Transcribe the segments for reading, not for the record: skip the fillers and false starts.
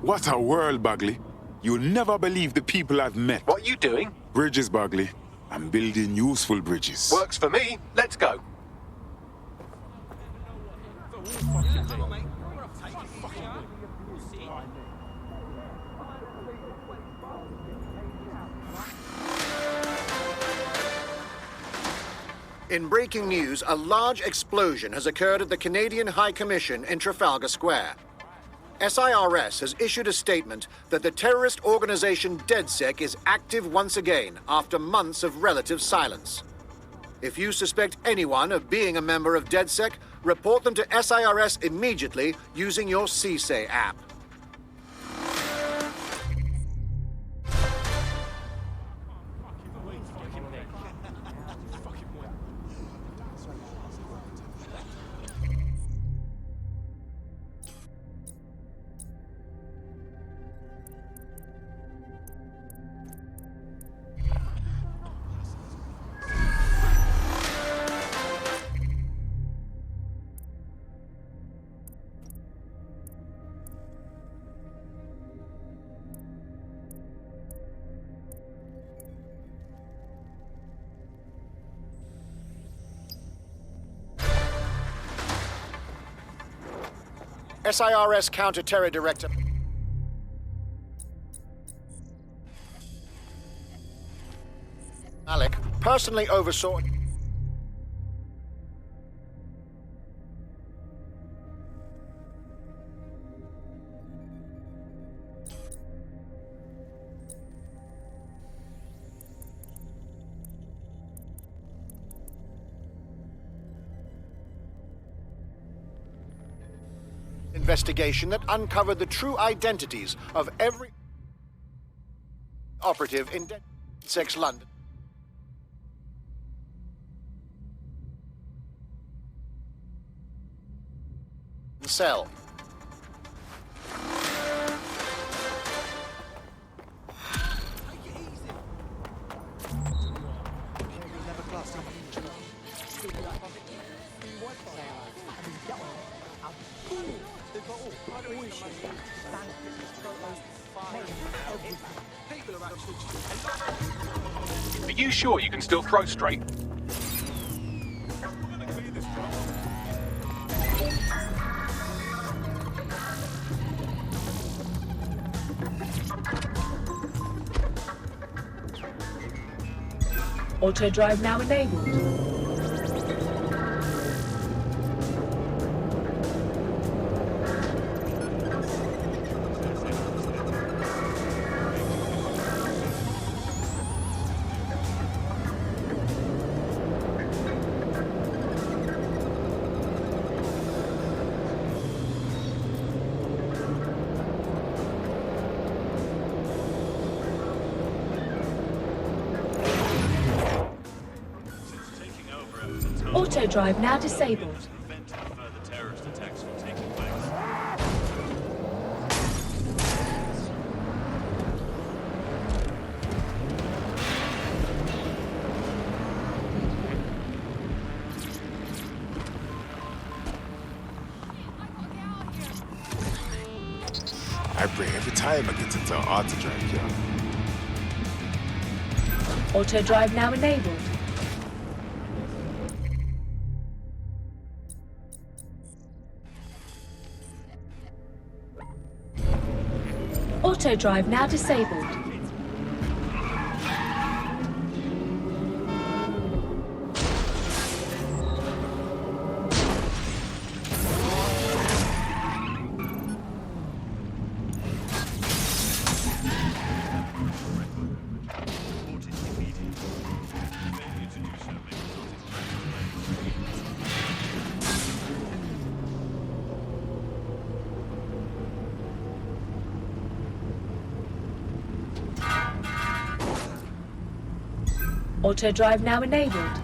What a world, Bagley. You'll never believe the people I've met. What are you doing? Bridges, Bagley. I'm building useful bridges. Works for me. Let's go. In breaking news, a large explosion has occurred at the Canadian High Commission in Trafalgar Square. SIRS has issued a statement that the terrorist organization DedSec is active once again after months of relative silence. If you suspect anyone of being a member of DedSec, report them to SIRS immediately using your CSAY app. SIRS Counter-Terror Director Malik personally oversaw investigation that uncovered the true identities of every operative in DedSec's London. Cell. Are you sure you can still throw straight? Auto drive now enabled. Auto drive now disabled. I pray every time I get into an auto drive here. Auto drive now enabled. Auto drive now disabled. Auto drive now enabled.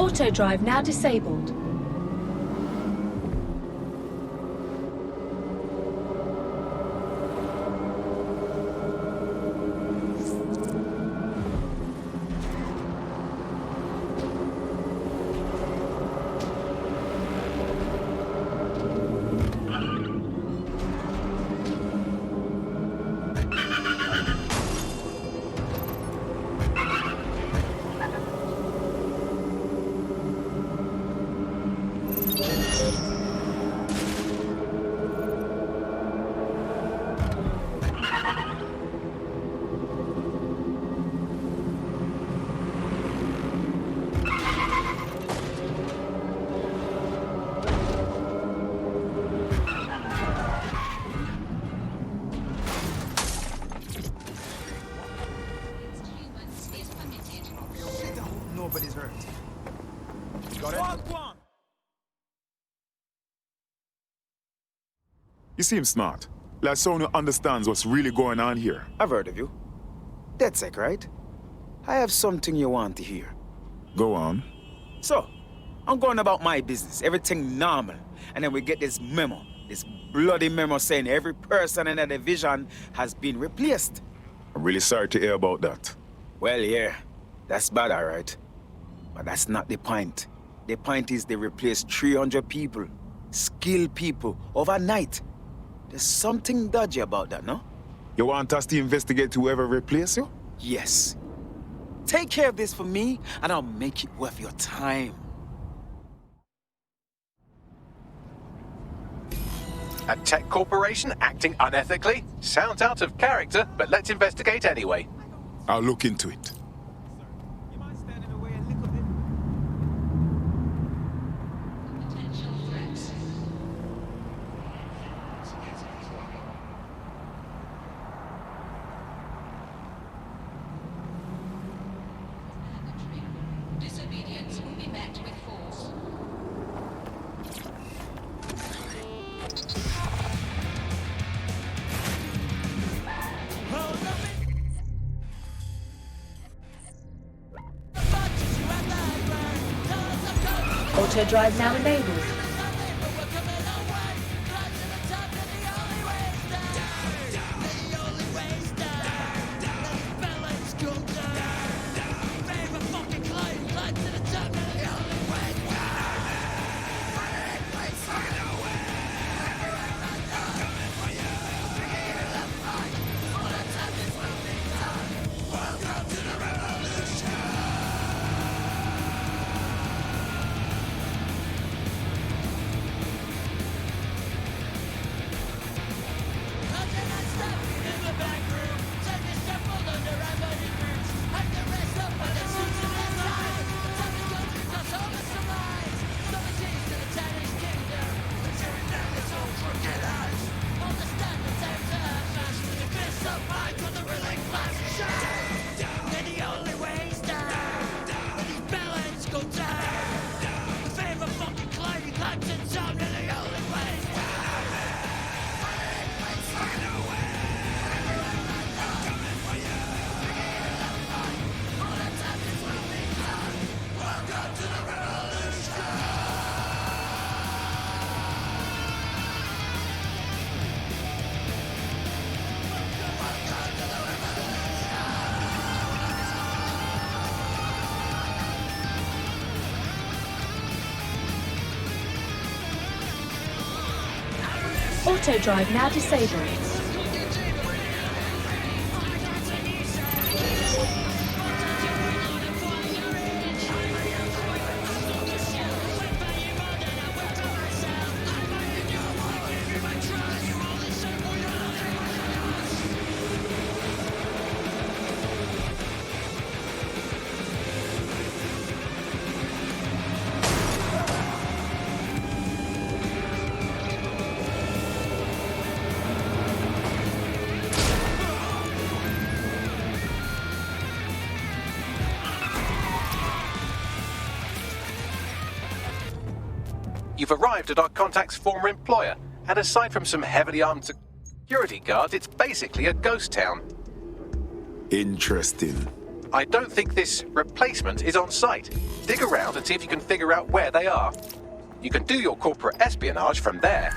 Auto drive now disabled. Nobody's hurt. Got it? You seem smart. Like someone who understands what's really going on here. I've heard of you. DedSec, right? I have something you want to hear. Go on. So, I'm going about my business, everything normal. And then we get this memo, this bloody memo saying every person in the division has been replaced. I'm really sorry to hear about that. Well, yeah, that's bad, all right. But that's not the point. The point is they replaced 300 people, skilled people, overnight. There's something dodgy about that, no? You want us to investigate whoever replaced you? Yes. Take care of this for me, and I'll make it worth your time. A tech corporation acting unethically? Sounds out of character, but let's investigate anyway. I'll look into it. You might stand in the way a little bit. Potential threats. Disobedience will be met with force. Auto drive now enabled. Auto drive now disabled. You've arrived at our contact's former employer, and aside from some heavily armed security guards, it's basically a ghost town. Interesting. I don't think this replacement is on site. Dig around and see if you can figure out where they are. You can do your corporate espionage from there.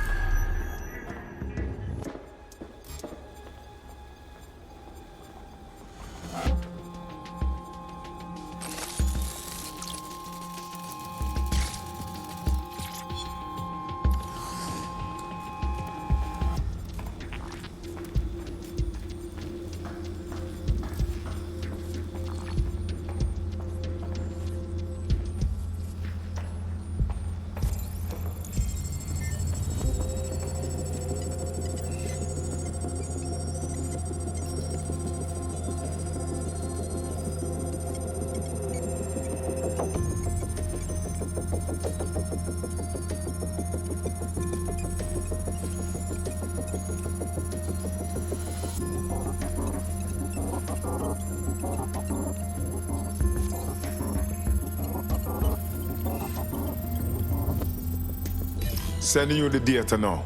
Sending you the data now.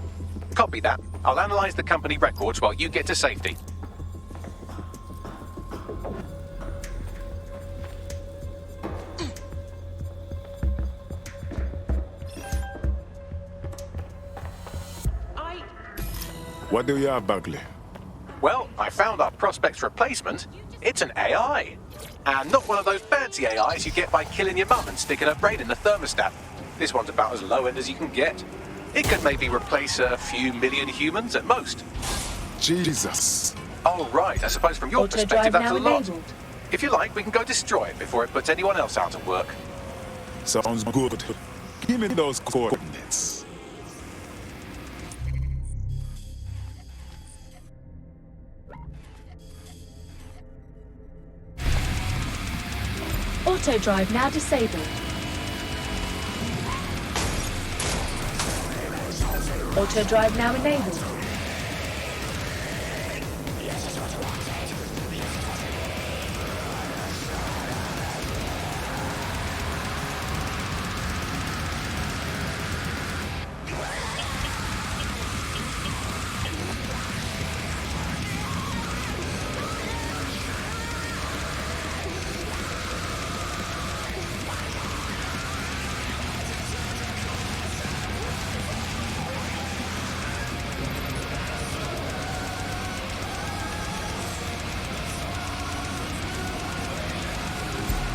Copy that. I'll analyze the company records while you get to safety. What do you have, Bagley? Well, I found our prospect's replacement. It's an AI. And not one of those fancy AIs you get by killing your mum and sticking her brain in the thermostat. This one's about as low end as you can get. It could maybe replace a few million humans at most. Jesus. Oh, right. I suppose from your Auto perspective, drive that's a now lot. enabled. If you like, we can go destroy it before it puts anyone else out of work. Sounds good. Give me those coordinates. Auto drive now disabled. Auto drive now enabled.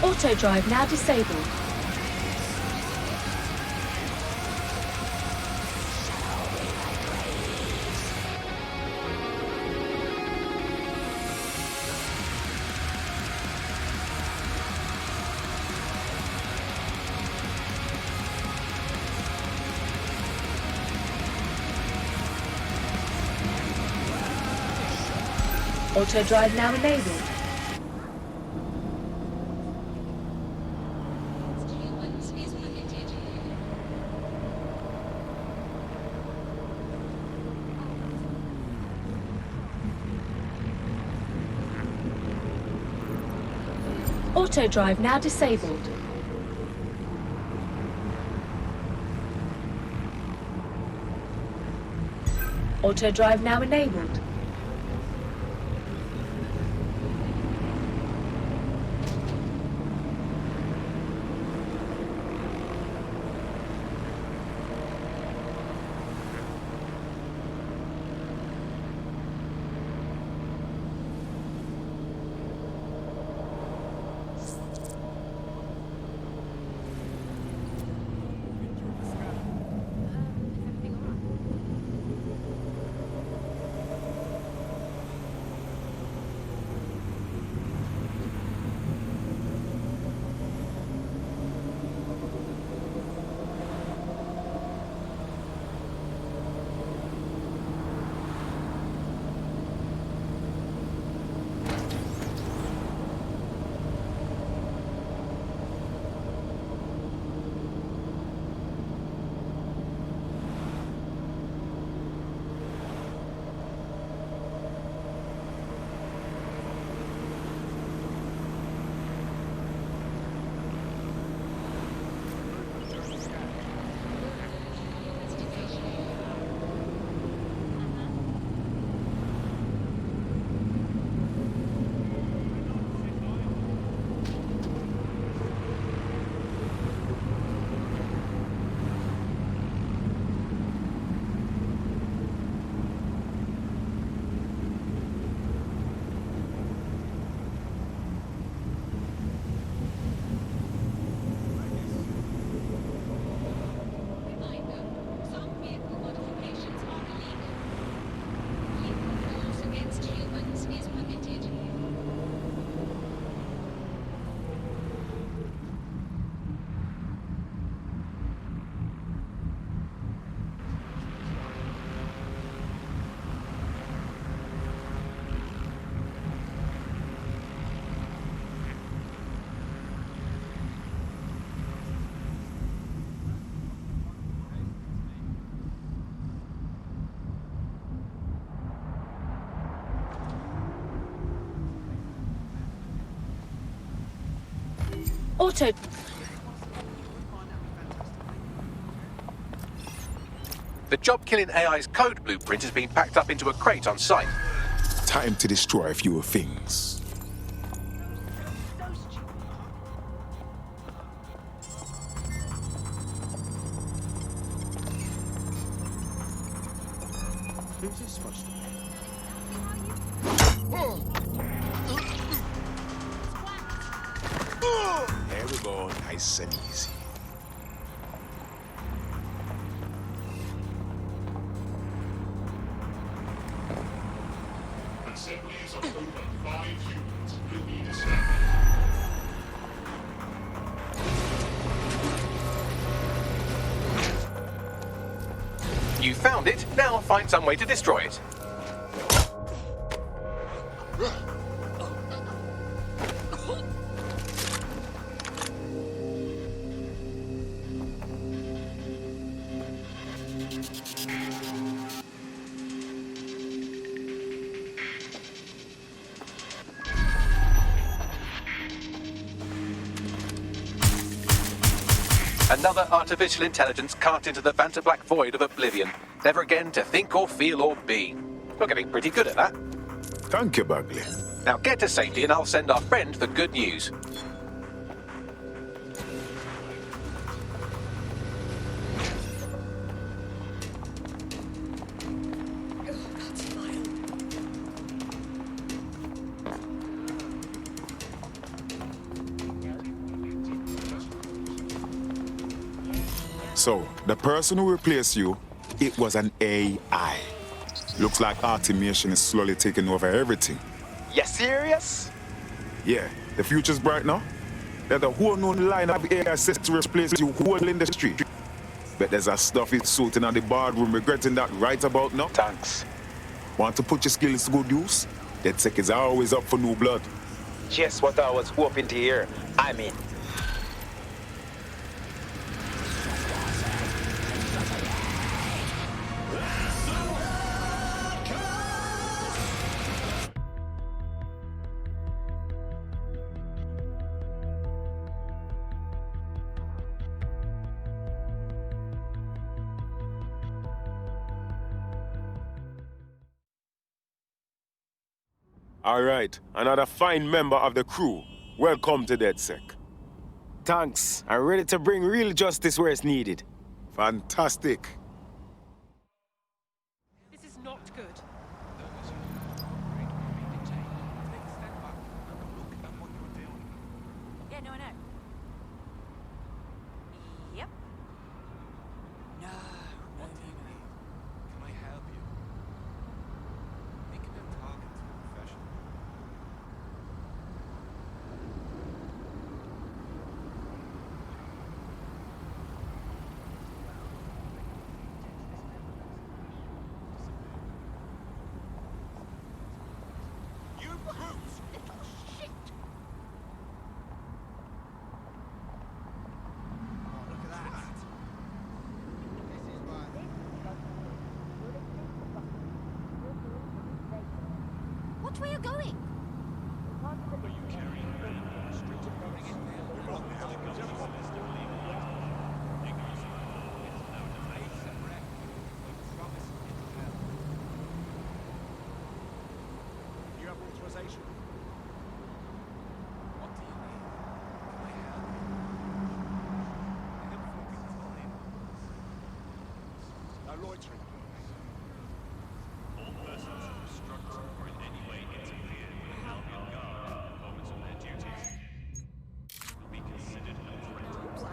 Auto drive now disabled. Auto drive now enabled. Humans is permitted. Auto drive now disabled. Auto drive now enabled. Auto... The job-killing AI's code blueprint has been packed up into a crate on site. Time to destroy a few things. Who's this supposed to be? There we go, nice and easy. Assemblies of over 5 humans will be disturbed. You found it, now find some way to destroy it. Another artificial intelligence cast into the Vantablack void of oblivion, never again to think or feel or be. You're getting pretty good at that. Thank you, Bagley. Now get to safety and I'll send our friend the good news. So, the person who replaced you, it was an AI. Looks like automation is slowly taking over everything. You serious? Yeah, the future's bright now. There's a whole new line of AI set to replace you whole industry. But there's a stuffy suit in the boardroom regretting that right about now. Thanks. Want to put your skills to good use? DedSec is always up for new blood. Just what I was hoping to hear. I mean, All right, another fine member of the crew. Welcome to DedSec. thanks. I'm ready to bring real justice where it's needed. Fantastic. This is not good. Yeah, no, I know. Yep. No. Can I help you? Thinking of talking to a professional. You brutes! Little shit! Oh, look at that. What way are you going? You have authorization? What do you need? Can I help you? I don't fucking time. No loitering. All persons who obstruct or in any way interfere with the Albion Guard in the performance of their duties will be considered a threat.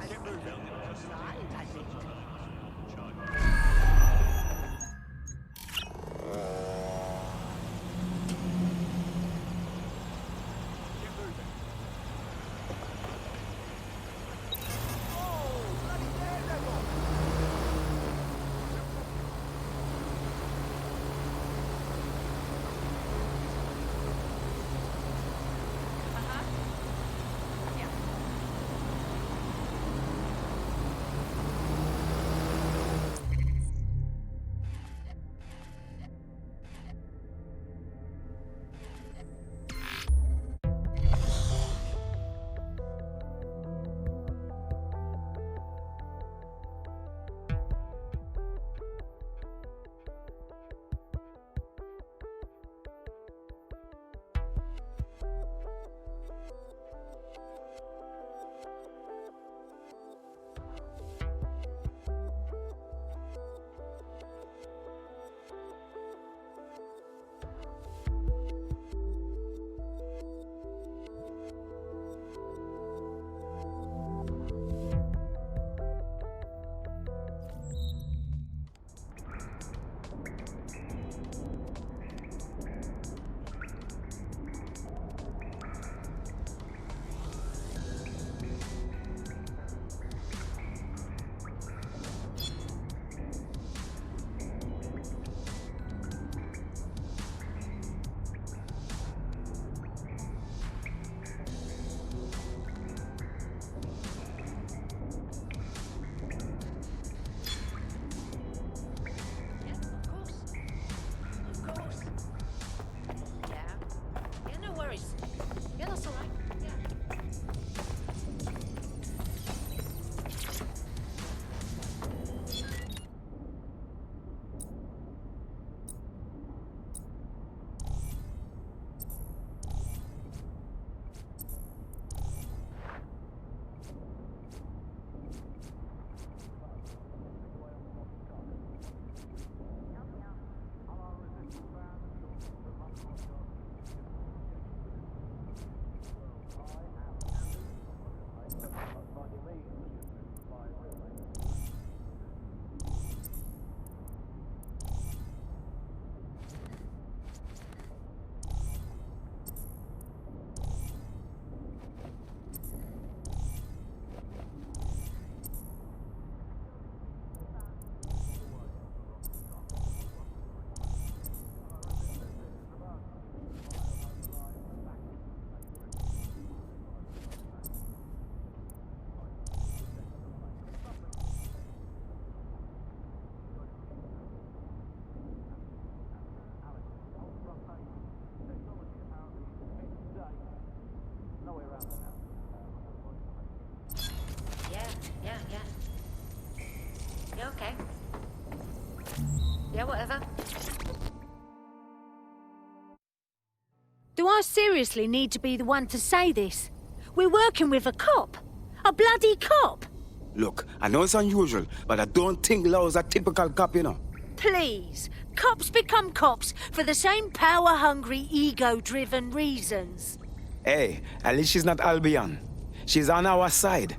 Do I seriously need to be the one to say this? We're working with a cop. A bloody cop. Look, I know it's unusual, but I don't think Lau's a typical cop, you know. Please. Cops become cops for the same power-hungry, ego-driven reasons. Hey, at least she's not Albion. She's on our side,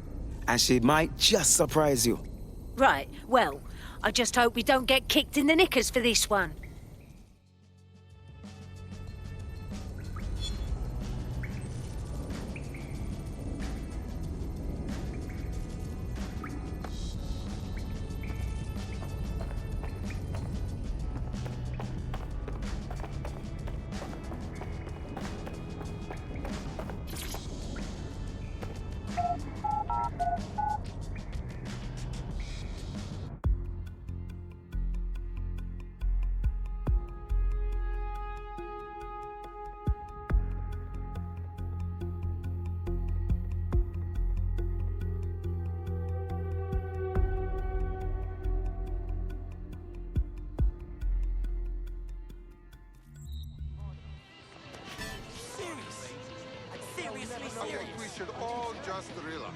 and she might just surprise you. Right, well, I just hope we don't get kicked in the knickers for this one. I think we should all just relax.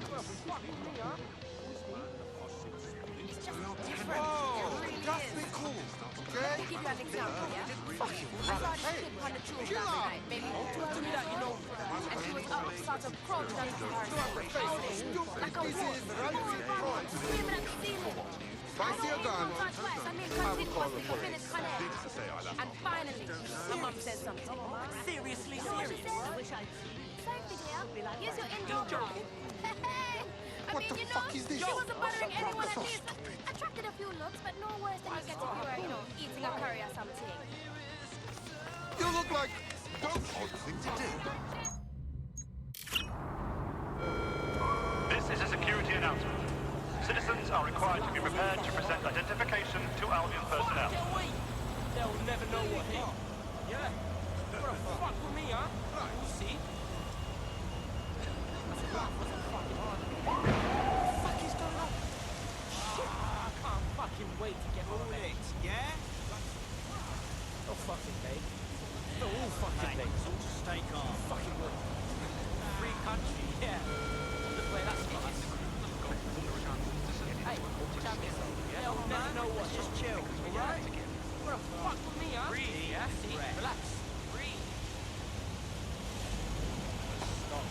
Oh, just be cool, okay? I'll give you an example, yeah? Fucking I saw this kid on the tube chill last out. night, maybe 12 years old. And she was up sort of crawling onto her shoulders. Like a wolf, screaming at the ceiling. If I see a gun, I mean, continuously for minutes, and finally, my mum said something. Seriously, You know what she said? Safety, dear. Use your indoor mouth. What the fuck is this? She wasn't bothering anyone at least. Attracted a few looks, but no worse than you get if you were, eating a curry or something. You look like dog shit thing to do. This is a security announcement. Citizens are required to be prepared to present identification to Albion personnel. They'll never know what hit. Yeah. What the fuck with me, huh? We'll see. What the fuck is going on? Shit. I can't fucking wait to get all it, yeah? Oh, fucking mate. No, all fucking mate. Just stay calm. Fucking good. Free country, yeah. Look where that's going. Hey, champions, they'll never know what. Just chill, alright? What the fuck with me, huh? Breathe, yeah? See, relax. Breathe. Stop.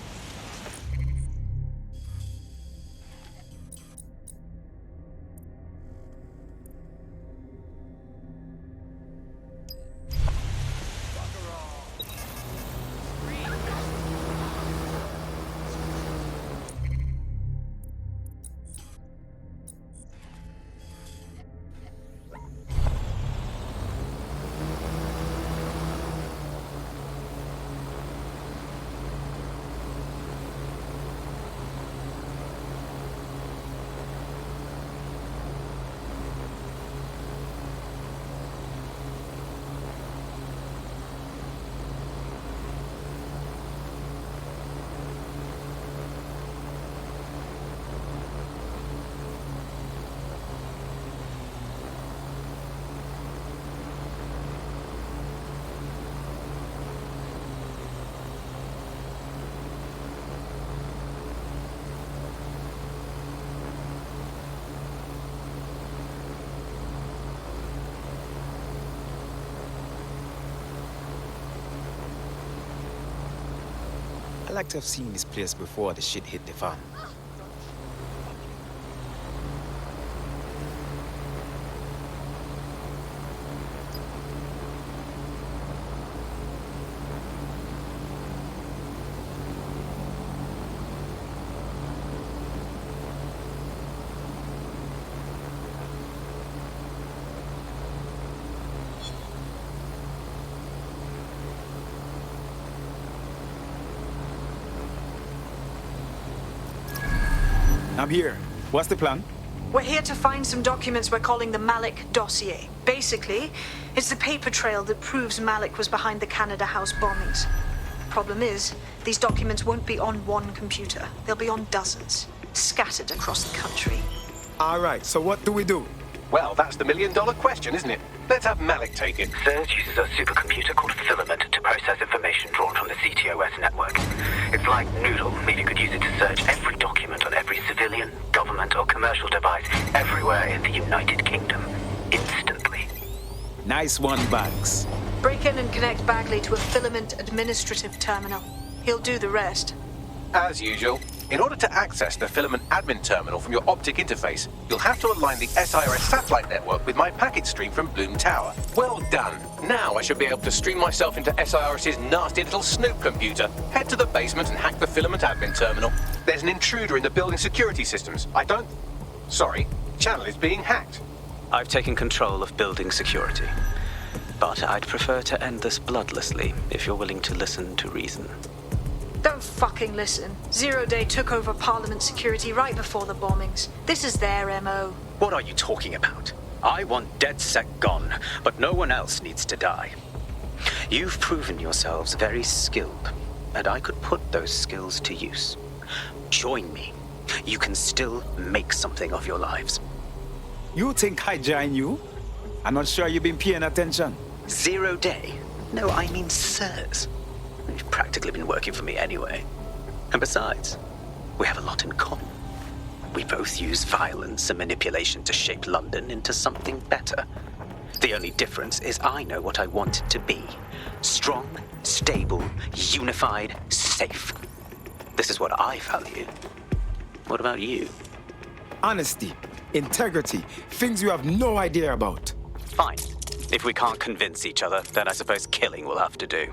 I like to have seen this place before the shit hit the fan. I'm here. What's the plan? We're here to find some documents we're calling the Malik dossier. Basically, it's the paper trail that proves Malik was behind the Canada House bombings. Problem is, these documents won't be on one computer. They'll be on dozens, scattered across the country. All right, so what do we do? Well, that's the million-dollar question, isn't it? Let's have Malik take it. Serge uses a supercomputer called Filament to process process information drawn from the CTOS network. It's like Noodle, meaning you could use it to search every document on every civilian, government, or commercial device everywhere in the United Kingdom. Instantly. Nice one, Banks. Break in and connect Bagley to a filament administrative terminal. He'll do the rest. As usual, in order to access the filament admin terminal from your optic interface, you'll have to align the SIRS satellite network with my packet stream from Bloom Tower. Well done. Now I should be able to stream myself into SIRS's nasty little Snoop computer, head to the basement and hack the filament admin terminal. There's an intruder in the building security systems. Sorry, channel is being hacked. I've taken control of building security. But I'd prefer to end this bloodlessly, if you're willing to listen to reason. Don't fucking listen. Zero Day took over Parliament security right before the bombings. This is their MO. What are you talking about? I want DedSec gone, but no one else needs to die. You've proven yourselves very skilled, and I could put those skills to use. Join me. You can still make something of your lives. You think I join you? I'm not sure you've been paying attention. 0 Day? No, I mean sirs. You've practically been working for me anyway. And besides, we have a lot in common. We both use violence and manipulation to shape London into something better. The only difference is I know what I want it to be. Strong, stable, unified, safe. This is what I value. What about you? Honesty, integrity, things you have no idea about. Fine. If we can't convince each other, then I suppose killing will have to do.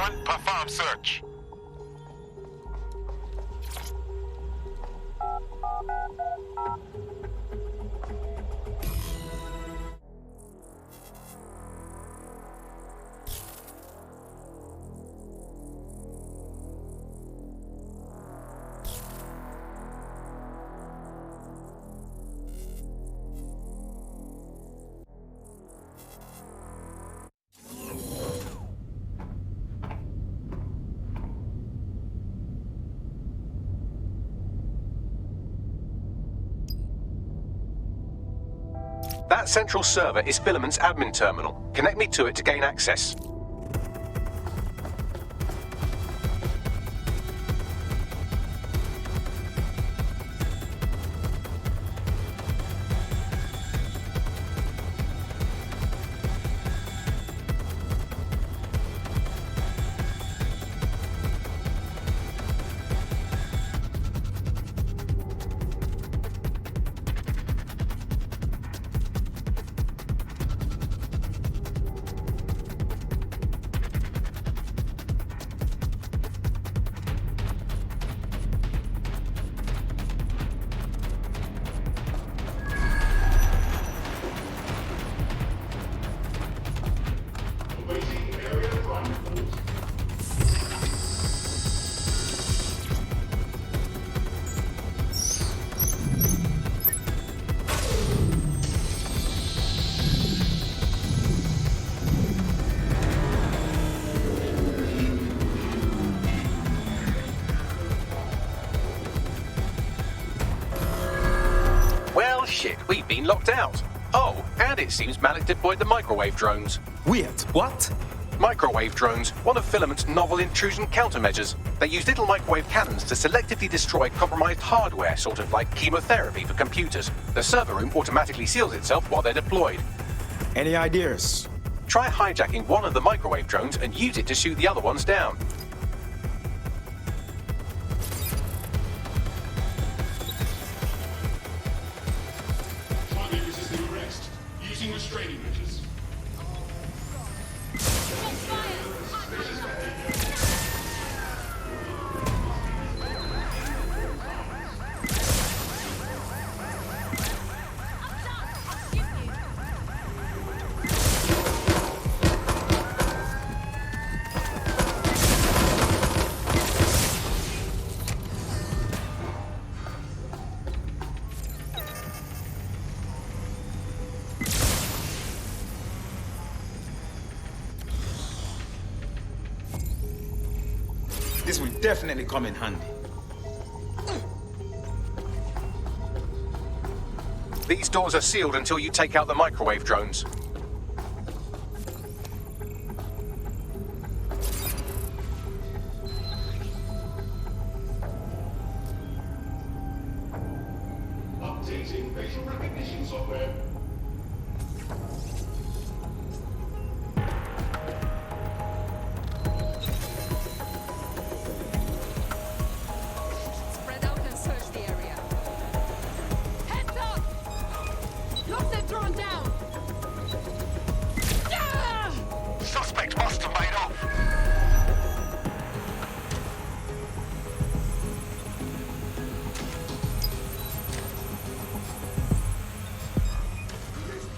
1, perform search. That central server is Filament's admin terminal. Connect me to it to gain access. Shit, we've been locked out. Oh, and it seems Malik deployed the microwave drones. Wait, what? Microwave drones, one of Filament's novel intrusion countermeasures. They use little microwave cannons to selectively destroy compromised hardware, sort of like chemotherapy for computers. The server room automatically seals itself while they're deployed. Any ideas? Try hijacking one of the microwave drones and use it to shoot the other ones down. Restraining measures. This will definitely come in handy. These doors are sealed until you take out the microwave drones. Updating facial recognition software. Spread out and search the area. Heads up! Lock the drone down! Yeah! Suspect must have made off.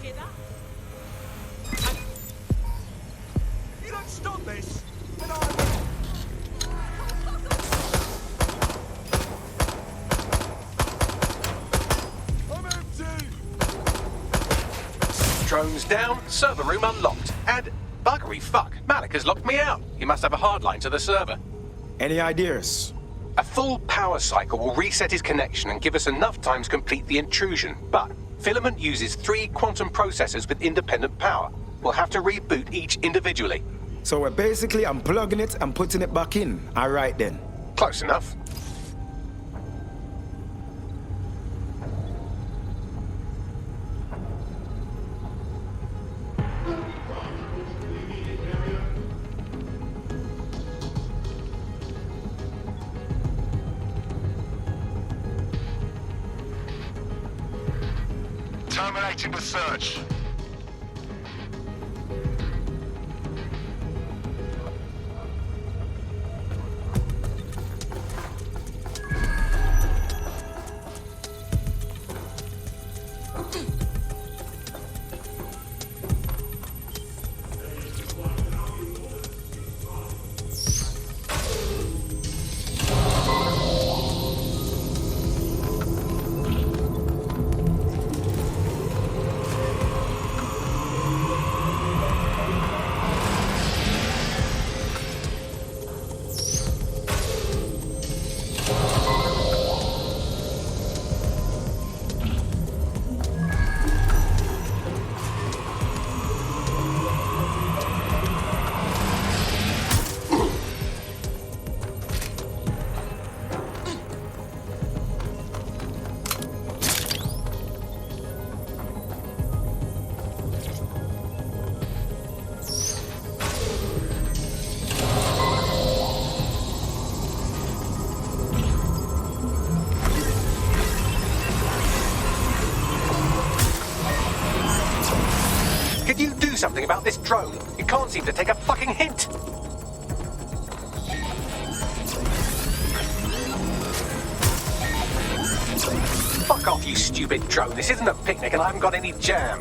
Hear that? You don't stop this, and I will. I'm empty. Drones down, server room unlocked, and buggery fuck, Malik has locked me out. He must have a hard line to the server. Any ideas? A full power cycle will reset his connection and give us enough time to complete the intrusion, but Filament uses 3 quantum processors with independent power. We'll have to reboot each individually. So we're basically unplugging it and putting it back in. All right then. Close enough. Terminating the search. This drone, it can't seem to take a fucking hint. Fuck off, you stupid drone. This isn't a picnic and I haven't got any jam.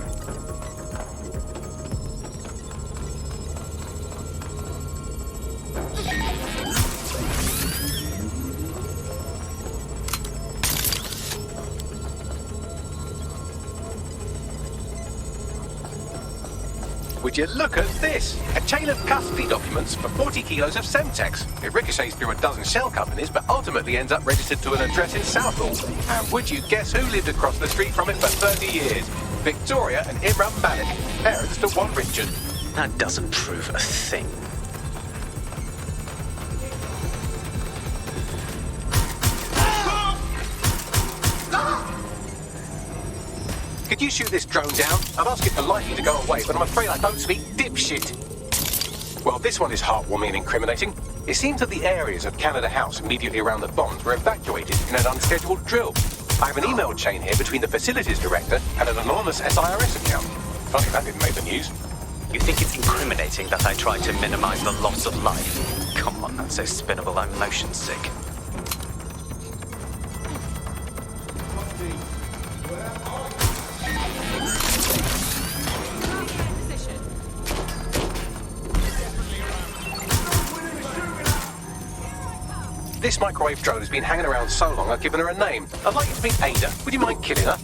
Would you look at this? A chain of custody documents for 40 kilos of Semtex. It ricochets through a dozen shell companies, but ultimately ends up registered to an address in Southall. And would you guess who lived across the street from it for 30 years? Victoria and Imran Malik, parents to one Richard. That doesn't prove a thing. Could you shoot this drone down? I'd ask it politely to go away, but I'm afraid I don't speak dipshit. Well, this one is heartwarming and incriminating. It seems that the areas of Canada House immediately around the bombs were evacuated in an unscheduled drill. I have an email chain here between the facilities director and an anonymous SIRS account. Funny that didn't make the news. You think it's incriminating that I tried to minimize the loss of life? Come on, that's so spinnable, I'm motion sick. This microwave drone has been hanging around so long I've given her a name. I'd like you to meet Ada. Would you mind killing her?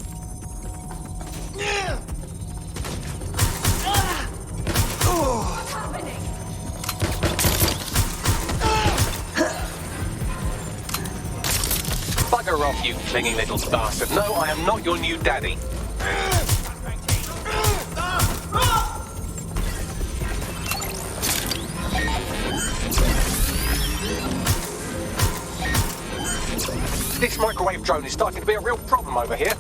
Bugger off, you clinging little bastard. No, I am not your new daddy. This microwave drone is starting to be a real problem over here.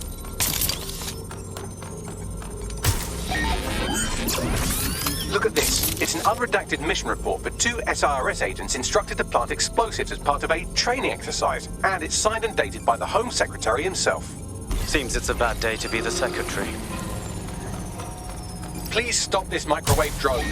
Look at this. It's an unredacted mission report for 2 SIRS agents instructed to plant explosives as part of a training exercise. And it's signed and dated by the Home Secretary himself. Seems it's a bad day to be the Secretary. Please stop this microwave drone.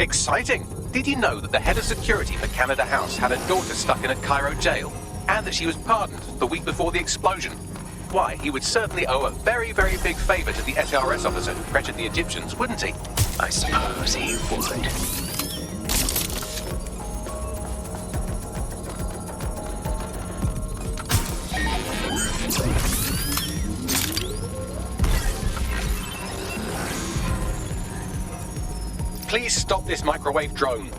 Exciting! Did you know that the head of security for Canada House had a daughter stuck in a Cairo jail? And that she was pardoned the week before the explosion? Why, he would certainly owe a very, very big favour to the SRS officer who pressured the Egyptians, wouldn't he? I suppose he would. Please stop this microwave drone.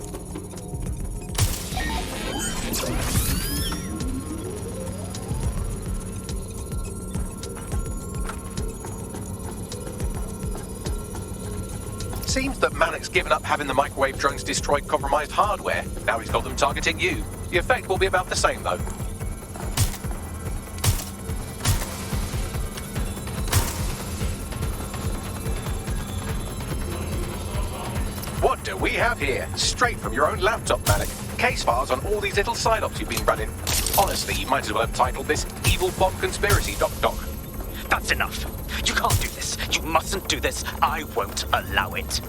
Seems that Malik's given up having the microwave drones destroy compromised hardware. Now he's got them targeting you. The effect will be about the same, though. What do we have here? Straight from your own laptop, Malik. Case files on all these little side ops you've been running. Honestly, you might as well have titled this Evil Bomb Conspiracy, Doc. That's enough. You can't do this. You mustn't do this. I won't allow it.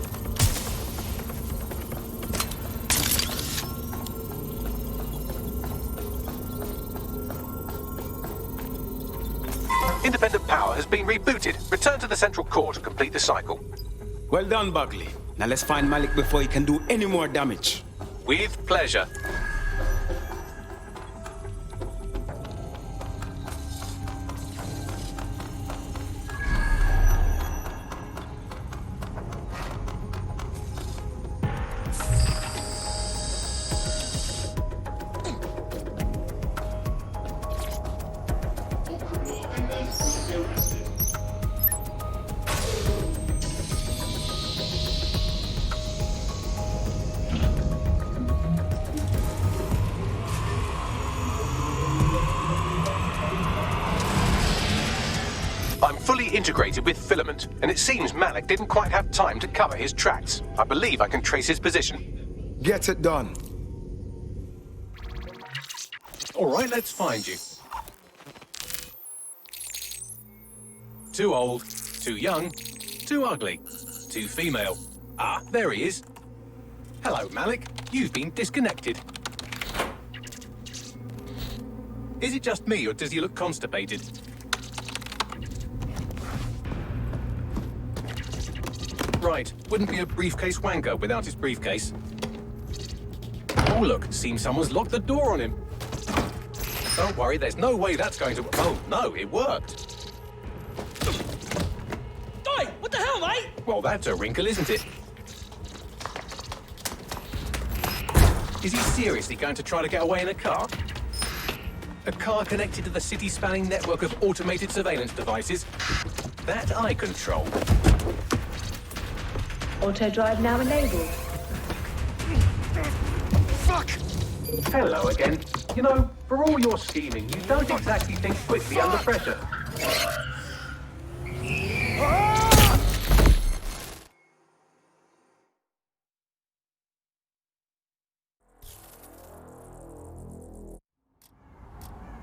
Independent power has been rebooted. Return to the central core to complete the cycle. Well done, Buckley. Now let's find Malik before he can do any more damage. With pleasure. I'm fully integrated with Filament, and it seems Malik didn't quite have time to cover his tracks. I believe I can trace his position. Get it done. All right, let's find you. Too old, too young, too ugly, too female. Ah, there he is. Hello, Malik. You've been disconnected. Is it just me, or does he look constipated? Right, wouldn't be a briefcase wanker without his briefcase. Oh, look, seems someone's locked the door on him. Don't worry, there's no way that's going to... Oh, no, it worked. Oi, what the hell, mate? Well, that's a wrinkle, isn't it? Is he seriously going to try to get away in a car? A car connected to the city-spanning network of automated surveillance devices? That I control. Auto drive now enabled. Fuck! Hello again. You know, for all your scheming, you don't exactly think quickly under pressure.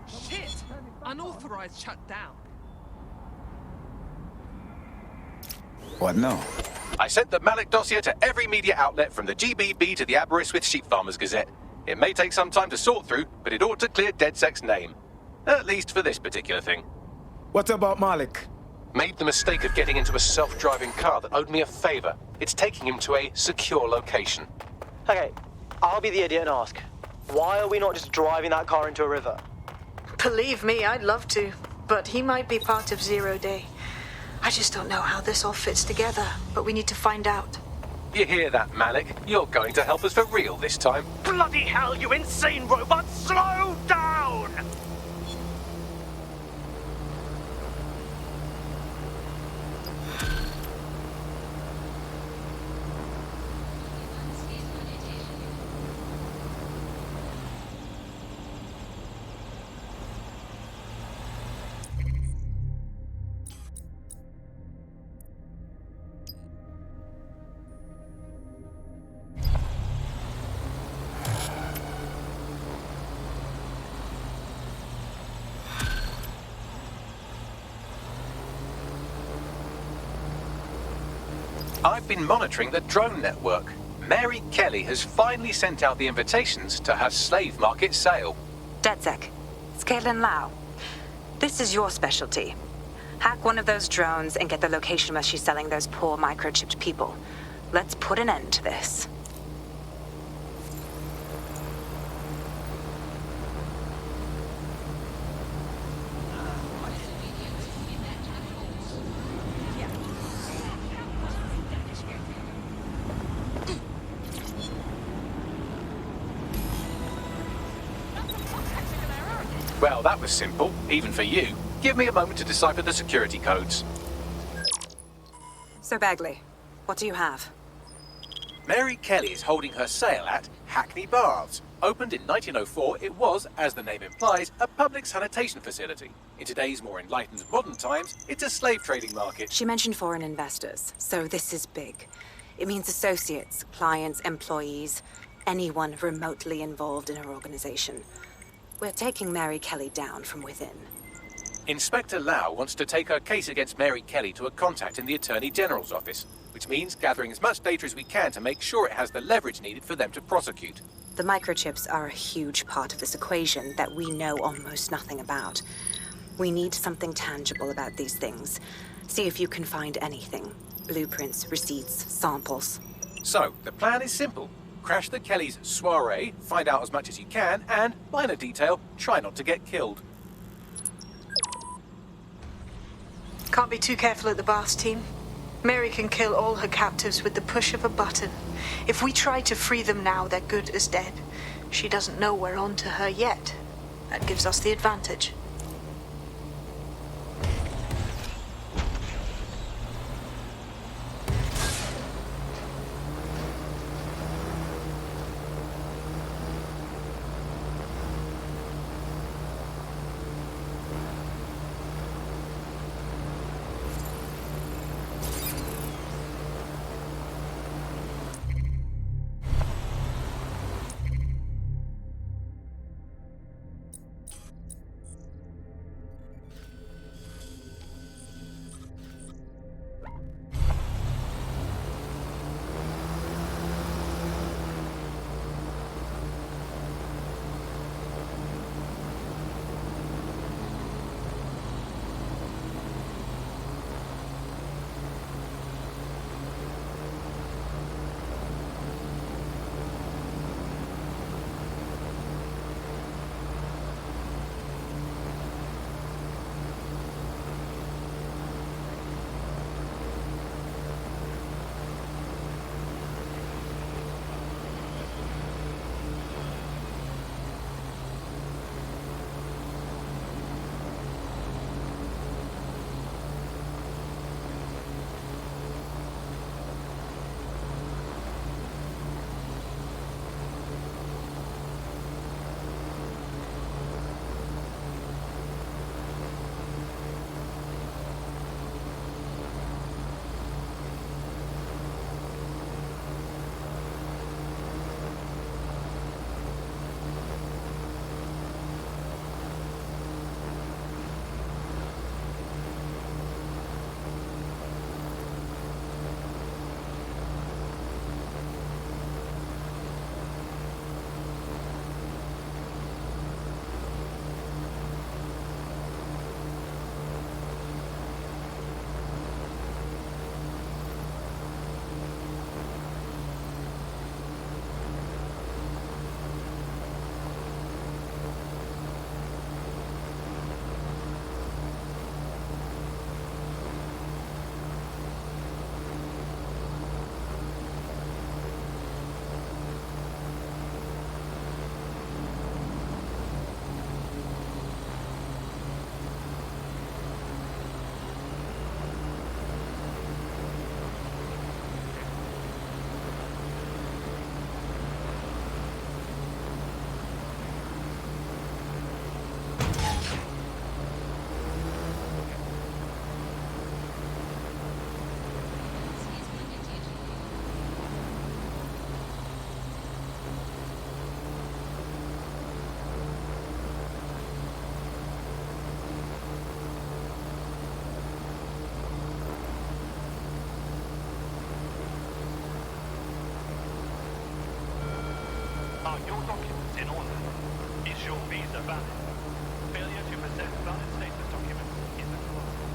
Shit! Unauthorized shutdown. What now? I sent the Malik dossier to every media outlet from the GBB to the Aberystwyth Sheep Farmers Gazette. It may take some time to sort through, but it ought to clear DedSec's name. At least for this particular thing. What about Malik? Made the mistake of getting into a self-driving car that owed me a favor. It's taking him to a secure location. Okay, I'll be the idiot and ask, why are we not just driving that car into a river? Believe me, I'd love to, but he might be part of Zero Day. I just don't know how this all fits together, but we need to find out. You hear that, Malik? You're going to help us for real this time. Bloody hell, you insane robot! Slow down! I've been monitoring the drone network. Mary Kelly has finally sent out the invitations to her slave market sale. DedSec, it's Caitlin Lau. This is your specialty. Hack one of those drones and get the location where she's selling those poor microchipped people. Let's put an end to this. Well, that was simple, even for you. Give me a moment to decipher the security codes. So, Bagley, what do you have? Mary Kelly is holding her sale at Hackney Baths. Opened in 1904, it was, as the name implies, a public sanitation facility. In today's more enlightened modern times, it's a slave trading market. She mentioned foreign investors, so this is big. It means associates, clients, employees, anyone remotely involved in her organization. We're taking Mary Kelly down from within. Inspector Lau wants to take her case against Mary Kelly to a contact in the Attorney General's office, which means gathering as much data as we can to make sure it has the leverage needed for them to prosecute. The microchips are a huge part of this equation that we know almost nothing about. We need something tangible about these things. See if you can find anything. Blueprints, receipts, samples. So, the plan is simple. Crash the Kellys' soiree, find out as much as you can, and, minor detail, try not to get killed. Can't be too careful at the Baths team. Mary can kill all her captives with the push of a button. If we try to free them now, they're good as dead. She doesn't know we're on to her yet. That gives us the advantage. Are your documents in order? Is your visa valid? Failure to present valid status documents is a crime.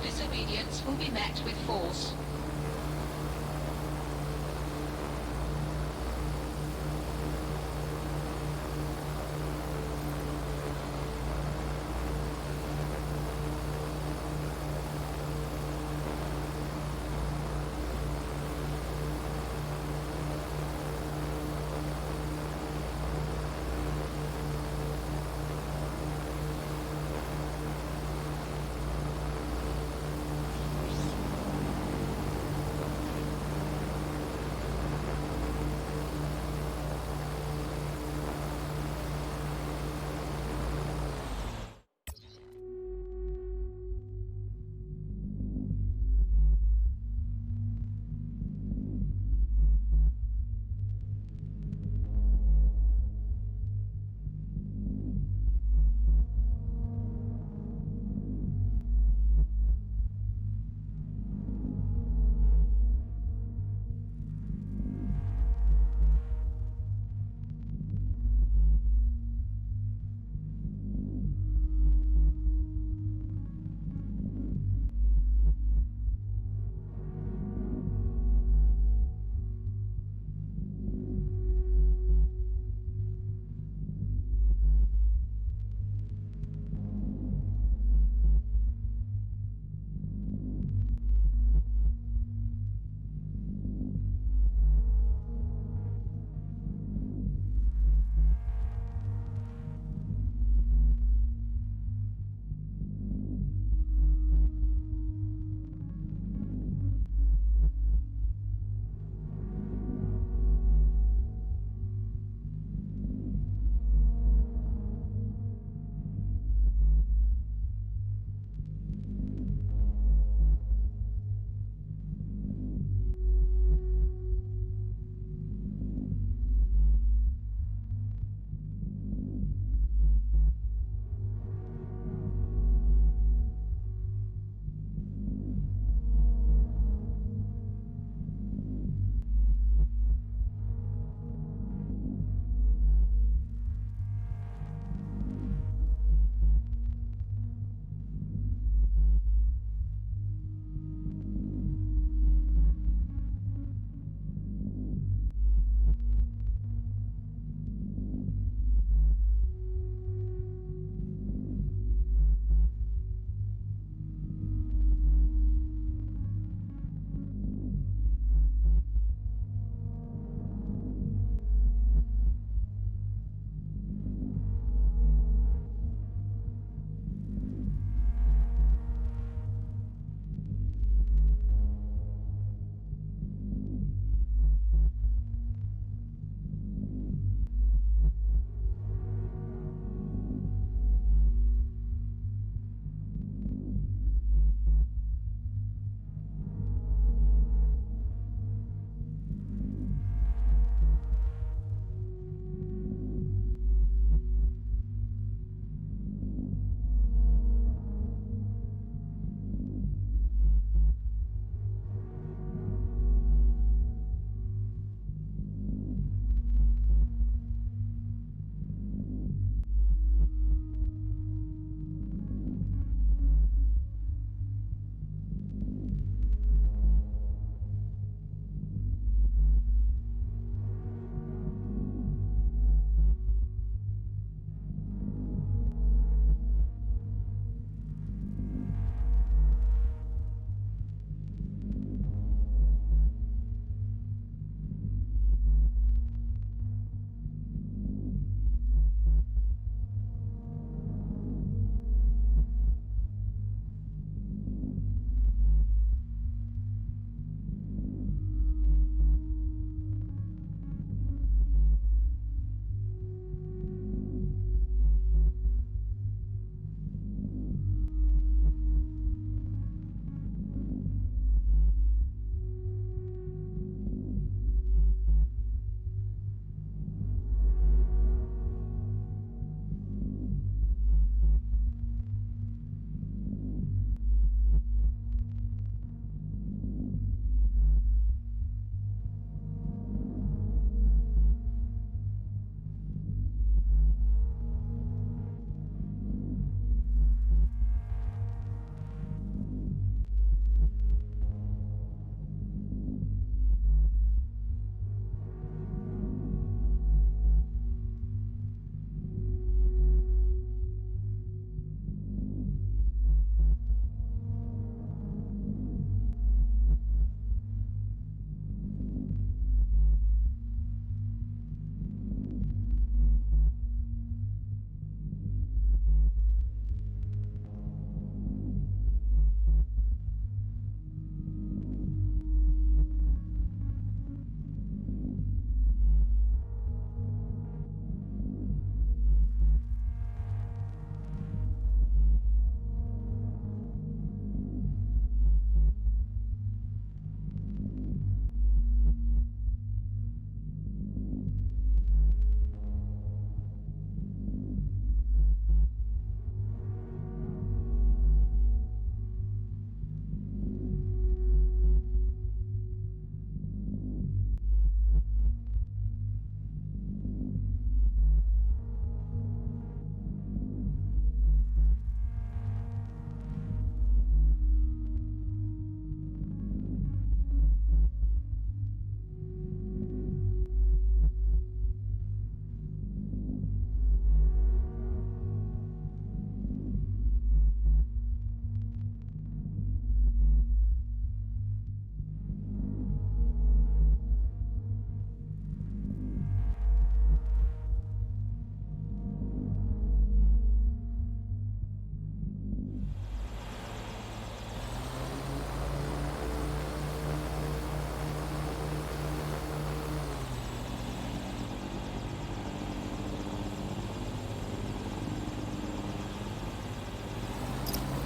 Disobedience will be met with force.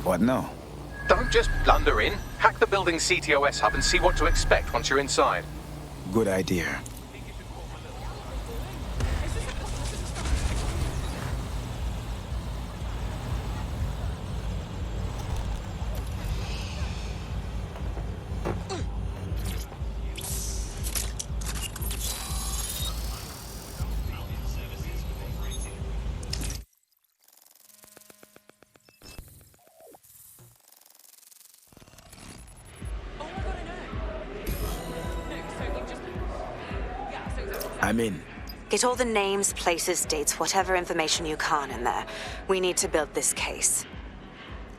What now? Don't just blunder in. Hack the building's CTOS hub and see what to expect once you're inside. Good idea. I'm in. Get all the names, places, dates, whatever information you can in there. We need to build this case.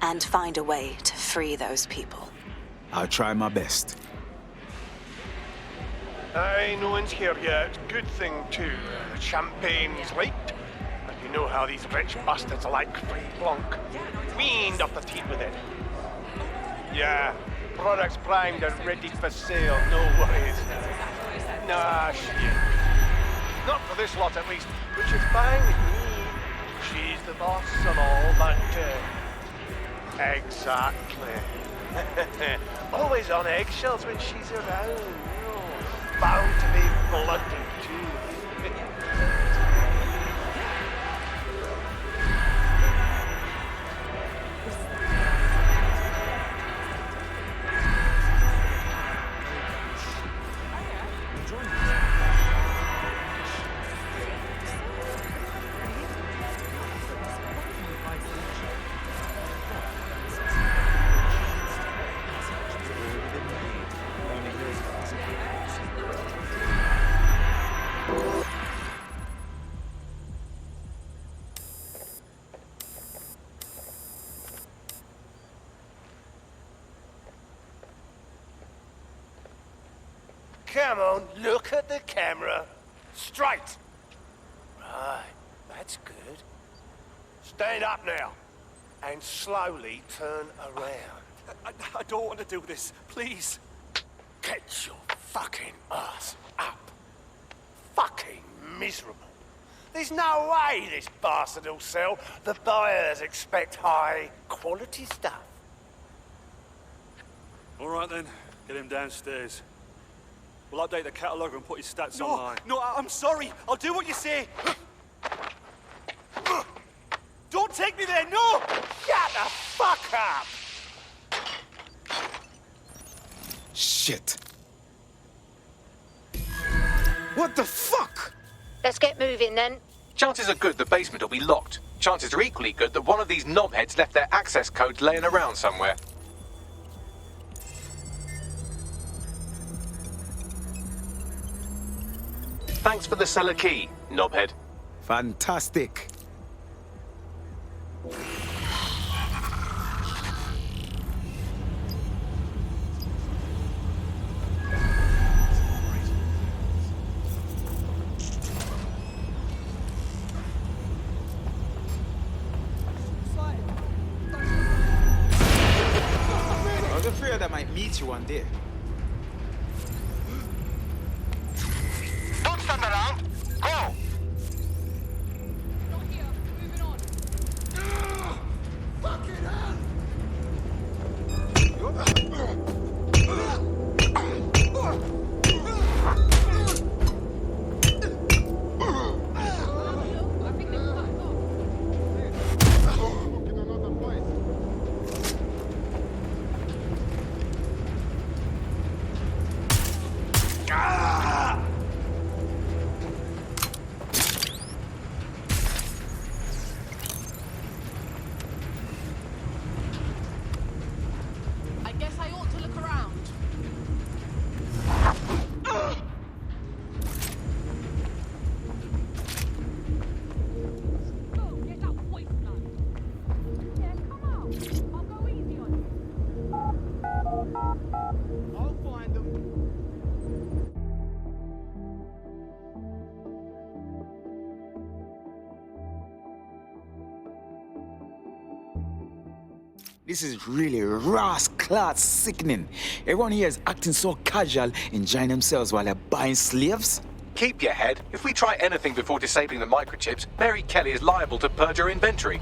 And find a way to free those people. I'll try my best. Aye, no one's here yet. Good thing, too. Champagne's late. And you know how these rich bastards like free Blanc. Weaned off the teat with it. Yeah, products primed and ready for sale, no worries. Nah, shit. Not for this lot, at least, which is fine with me. She's the boss and all, but, exactly. Always on eggshells when she's around, you know. Bound to be bloody, too. Come on, look at the camera. Straight. Right, that's good. Stand up now. And slowly turn around. I don't want to do this. Please. Get your fucking ass up. Fucking miserable. There's no way this bastard will sell. The buyers expect high quality stuff. All right then, get him downstairs. We'll update the catalogue and put his stats online. No, I'm sorry. I'll do what you say. Don't take me there, no! Shut the fuck up! Shit. What the fuck? Let's get moving then. Chances are good the basement will be locked. Chances are equally good that one of these knobheads left their access codes laying around somewhere. Thanks for the cellar key, knobhead. Fantastic. I was afraid I might meet you one day. Don't stand around. Go! Not here. Moving on. Fucking hell! I guess I ought to look around. Go, get that voice done. Yeah, come out. I'll go easy on you. I'll find them. This is really rascal sickening. Everyone here is acting so casual, enjoying themselves while they're buying slaves. Keep your head. If we try anything before disabling the microchips, Mary Kelly is liable to purge her inventory.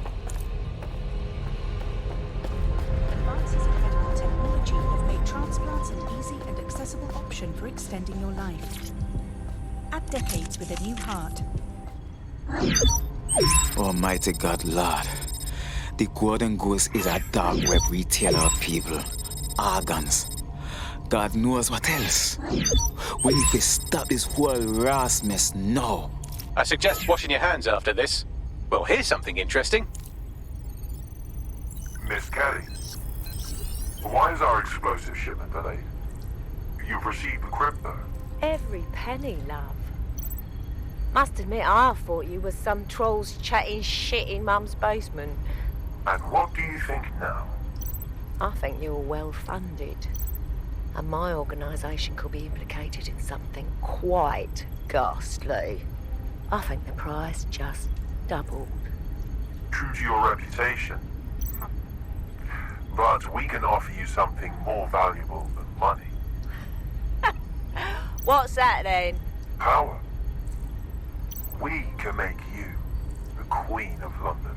possible option for extending your life. Add decades with a new heart. Almighty God, Lord. The Golden Goose is a dark web retailer of people. Organs. God knows what else. We need to stop this whole ras mess now. I suggest washing your hands after this. Well, here's something interesting. Miss Kelly, why is our explosive shipment delayed? You've received the crypto. Every penny, love. Must admit, I thought you was some trolls chatting shit in Mum's basement. And what do you think now? I think you're well funded. And my organisation could be implicated in something quite ghastly. I think the price just doubled. True to your reputation. But we can offer you something more valuable than money. What's that then? Power. We can make you the Queen of London.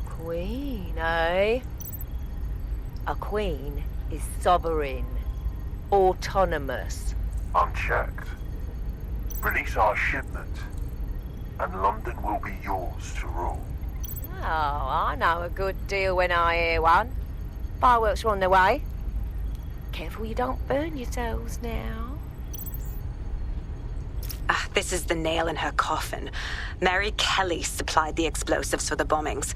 Queen, eh? A queen is sovereign, autonomous. Unchecked. Release our shipment, and London will be yours to rule. Oh, I know a good deal when I hear one. Fireworks are on their way. Careful you don't burn yourselves now. This is the nail in her coffin. Mary Kelly supplied the explosives for the bombings.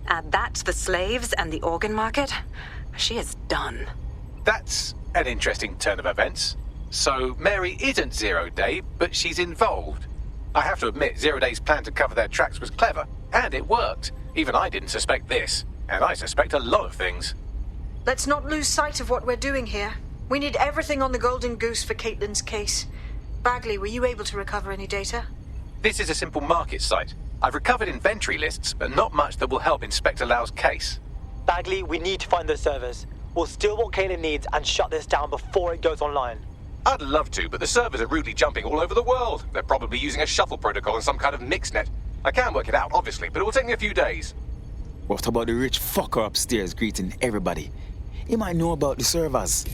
Add that to the slaves and the organ market, she is done. That's an interesting turn of events. So Mary isn't Zero Day, but she's involved. I have to admit, Zero Day's plan to cover their tracks was clever, and it worked. Even I didn't suspect this, and I suspect a lot of things. Let's not lose sight of what we're doing here. We need everything on the Golden Goose for Caitlin's case. Bagley, were you able to recover any data? This is a simple market site. I've recovered inventory lists, but not much that will help Inspector Lau's case. Bagley, we need to find those servers. We'll steal what Caitlin needs and shut this down before it goes online. I'd love to, but the servers are rudely jumping all over the world. They're probably using a shuffle protocol and some kind of mixnet. I can work it out, obviously, but it will take me a few days. What about the rich fucker upstairs greeting everybody? He might know about the servers.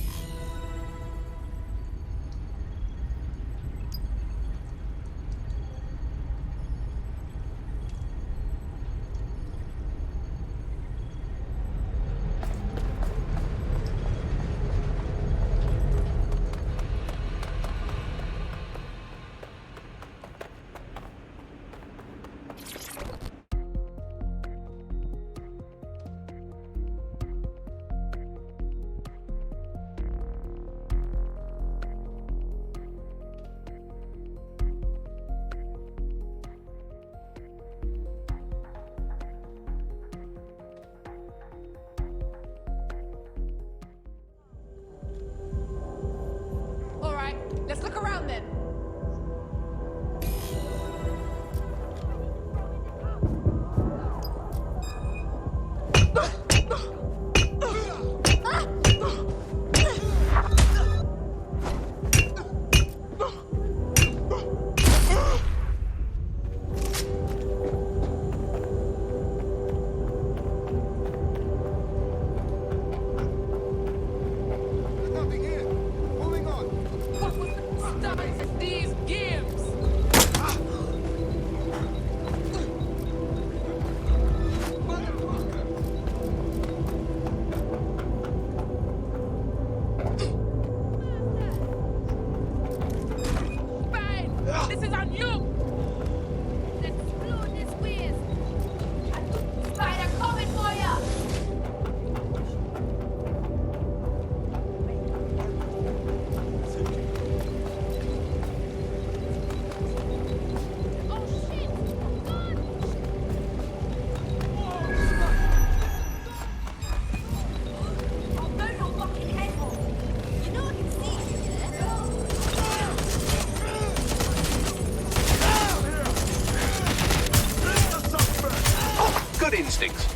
Let's look around then.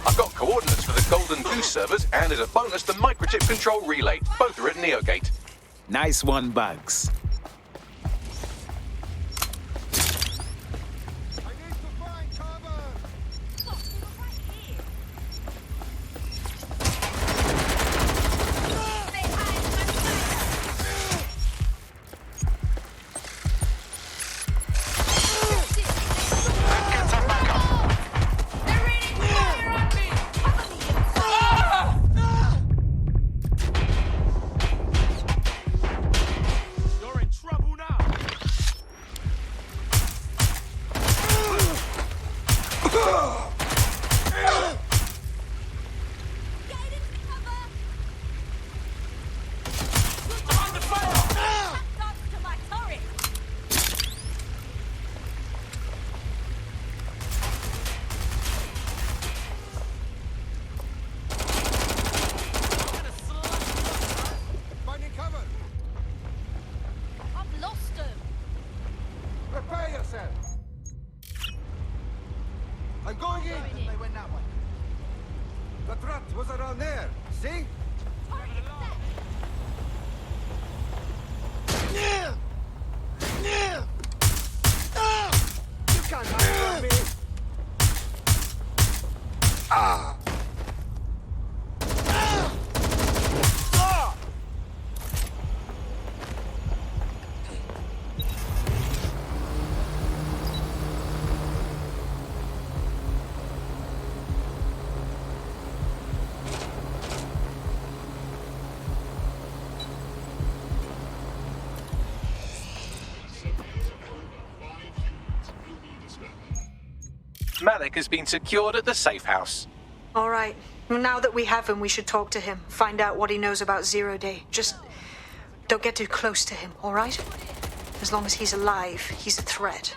I've got coordinates for the Golden Goose servers, and as a bonus, the microchip control relay. Both are at Neogate. Nice one, Bugs. The threat was around there. See? You can't hide from me. Ah. Malik has been secured at the safe house. All right. Now that we have him, we should talk to him. Find out what he knows about Zero Day. Just don't get too close to him, all right? As long as he's alive, he's a threat.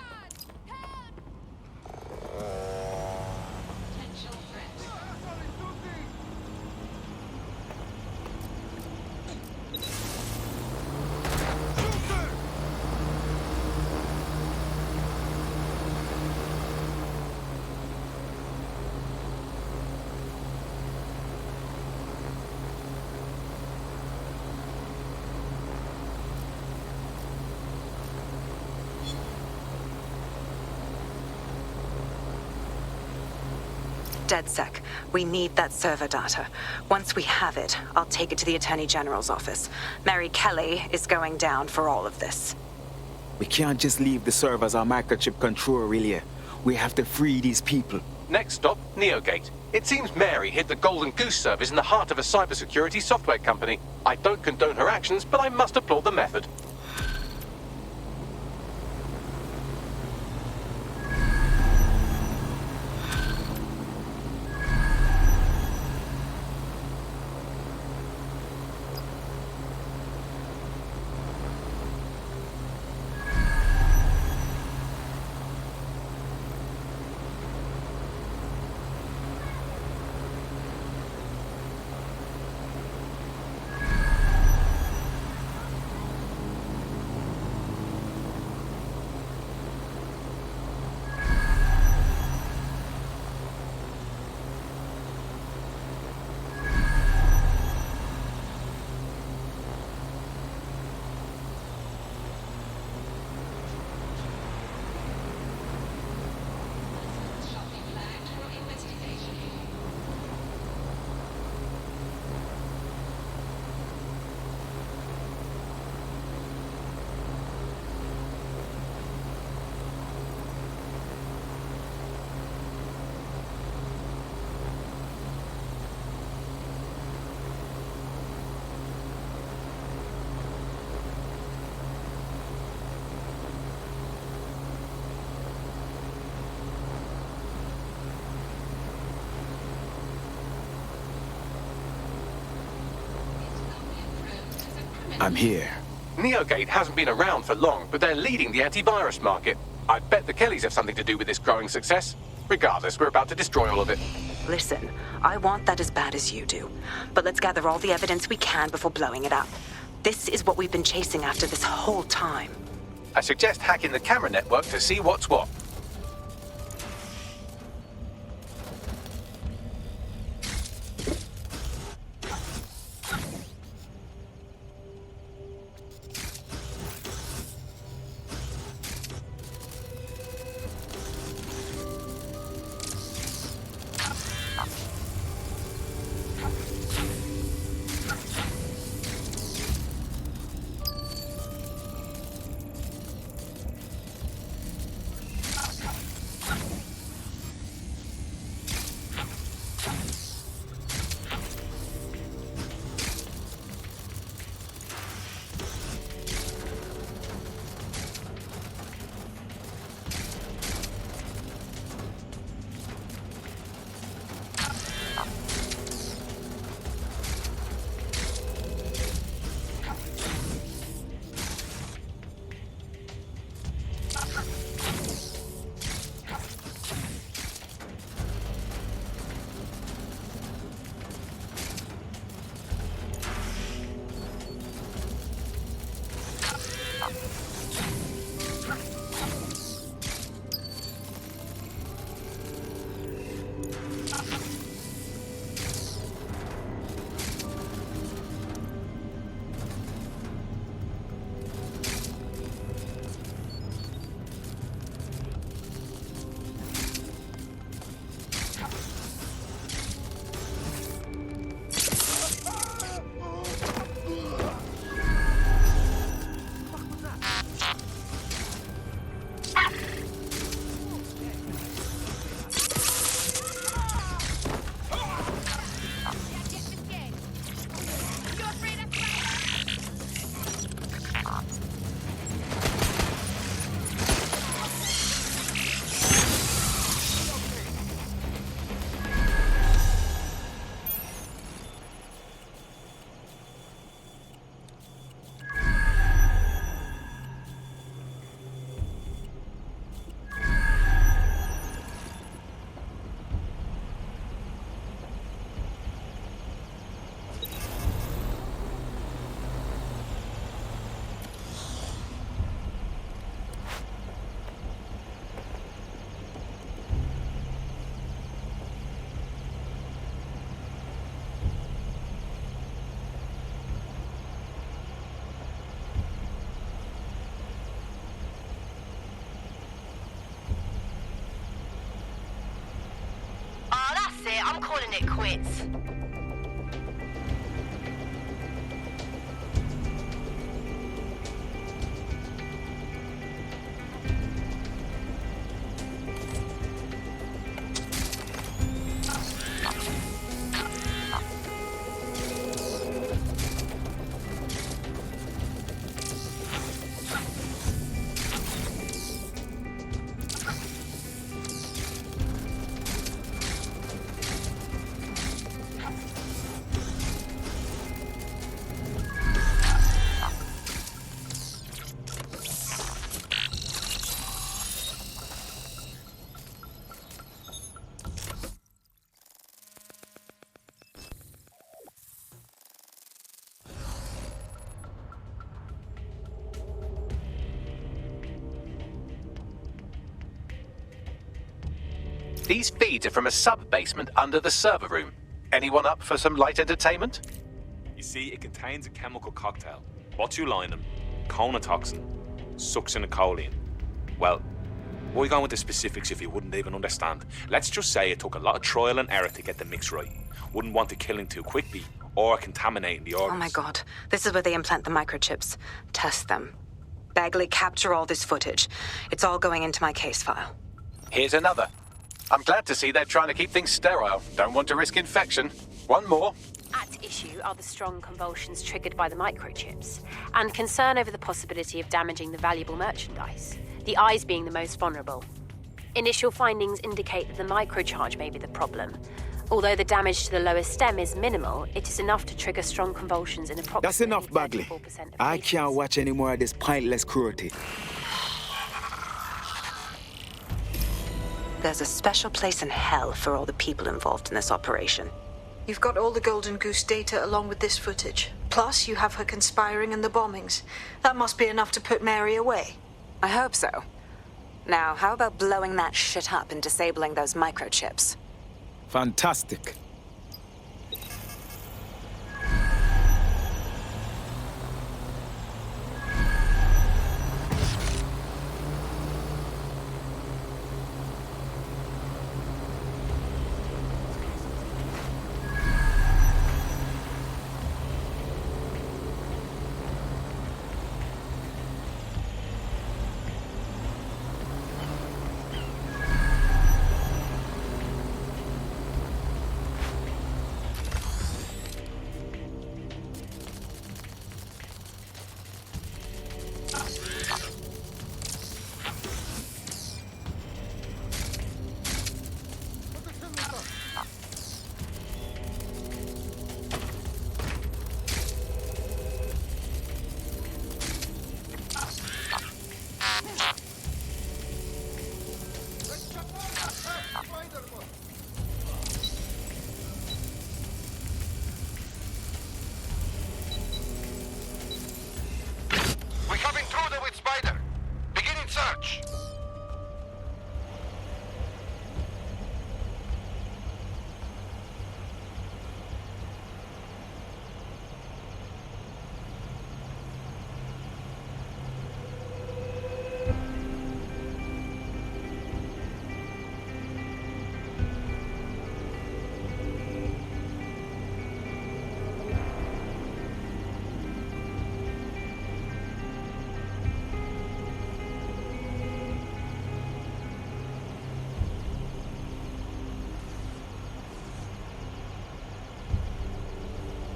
DedSec, we need that server data. Once we have it, I'll take it to the Attorney General's office. Mary Kelly is going down for all of this. We can't just leave the servers on microchip control relay. We have to free these people. Next stop, Neogate. It seems Mary hid the Golden Goose service in the heart of a cybersecurity software company. I don't condone her actions, but I must applaud the method. I'm here. Neogate hasn't been around for long, but they're leading the antivirus market. I bet the Kellys have something to do with this growing success. Regardless, we're about to destroy all of it. Listen, I want that as bad as you do. But let's gather all the evidence we can before blowing it up. This is what we've been chasing after this whole time. I suggest hacking the camera network to see what's what. I'm calling it quits. These feeds are from a sub-basement under the server room. Anyone up for some light entertainment? You see, it contains a chemical cocktail. Botulinum, conotoxin, succinylcholine. Well, why go into specifics if you wouldn't even understand? Let's just say it took a lot of trial and error to get the mix right. Wouldn't want to kill him too quickly or contaminating the organs. Oh my god. This is where they implant the microchips. Test them. Bagley, capture all this footage. It's all going into my case file. Here's another. I'm glad to see they're trying to keep things sterile. Don't want to risk infection. One more. At issue are the strong convulsions triggered by the microchips, and concern over the possibility of damaging the valuable merchandise, the eyes being the most vulnerable. Initial findings indicate that the microcharge may be the problem. Although the damage to the lower stem is minimal, it is enough to trigger strong convulsions in approximately That's enough, Bagley. I can't watch any more of this pointless cruelty. There's a special place in hell for all the people involved in this operation. You've got all the Golden Goose data along with this footage. Plus, you have her conspiring in the bombings. That must be enough to put Mary away. I hope so. Now, how about blowing that shit up and disabling those microchips? Fantastic. We have intruder with Spider. Beginning search.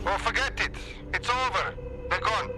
Oh, forget it. It's over. They're gone.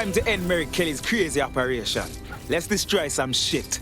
Time to end Mary Kelly's crazy operation. Let's destroy some shit.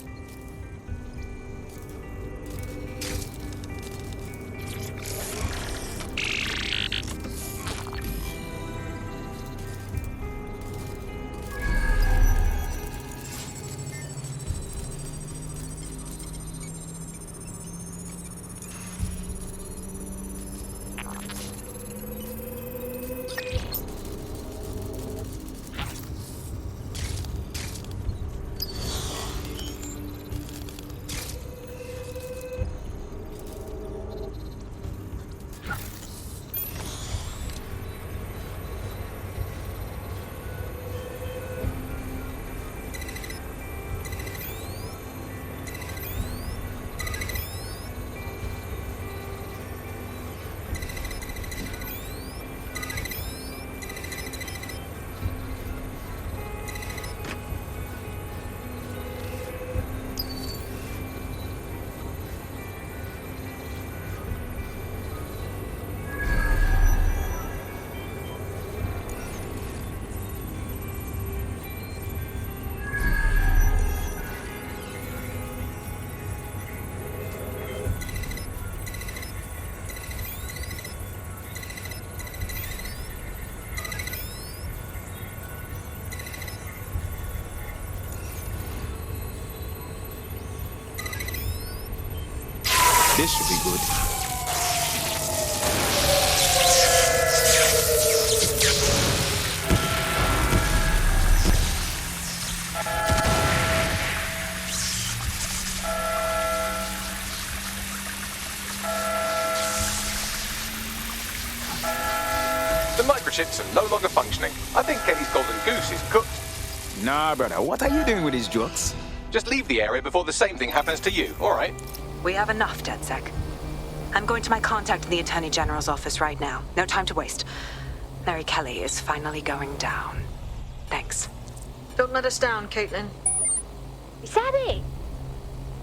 This should be good. The microchips are no longer functioning. I think Kelly's golden goose is cooked. Nah, brother, what are you doing with these jokes? Just leave the area before the same thing happens to you, all right? We have enough, DedSec. I'm going to my contact in the Attorney General's office right now. No time to waste. Mary Kelly is finally going down. Thanks. Don't let us down, Caitlin. Is that it?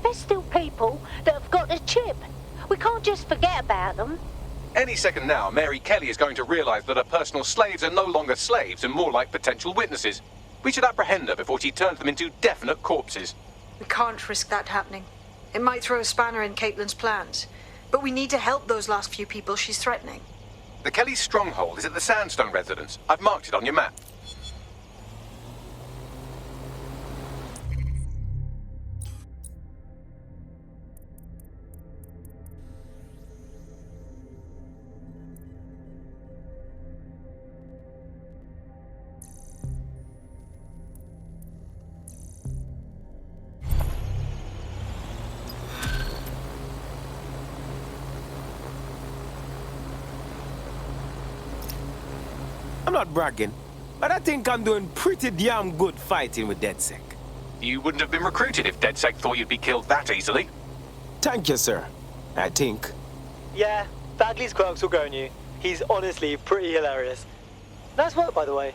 There's still people that have got a chip. We can't just forget about them. Any second now, Mary Kelly is going to realize that her personal slaves are no longer slaves and more like potential witnesses. We should apprehend her before she turns them into definite corpses. We can't risk that happening. It might throw a spanner in Caitlin's plans. But we need to help those last few people she's threatening. The Kelly's stronghold is at the Sandstone residence. I've marked it on your map. I'm not bragging, but I think I'm doing pretty damn good fighting with DedSec. You wouldn't have been recruited if DedSec thought you'd be killed that easily. Thank you, sir. I think. Yeah, Bagley's quirks will go on you. He's honestly pretty hilarious. Nice work, by the way.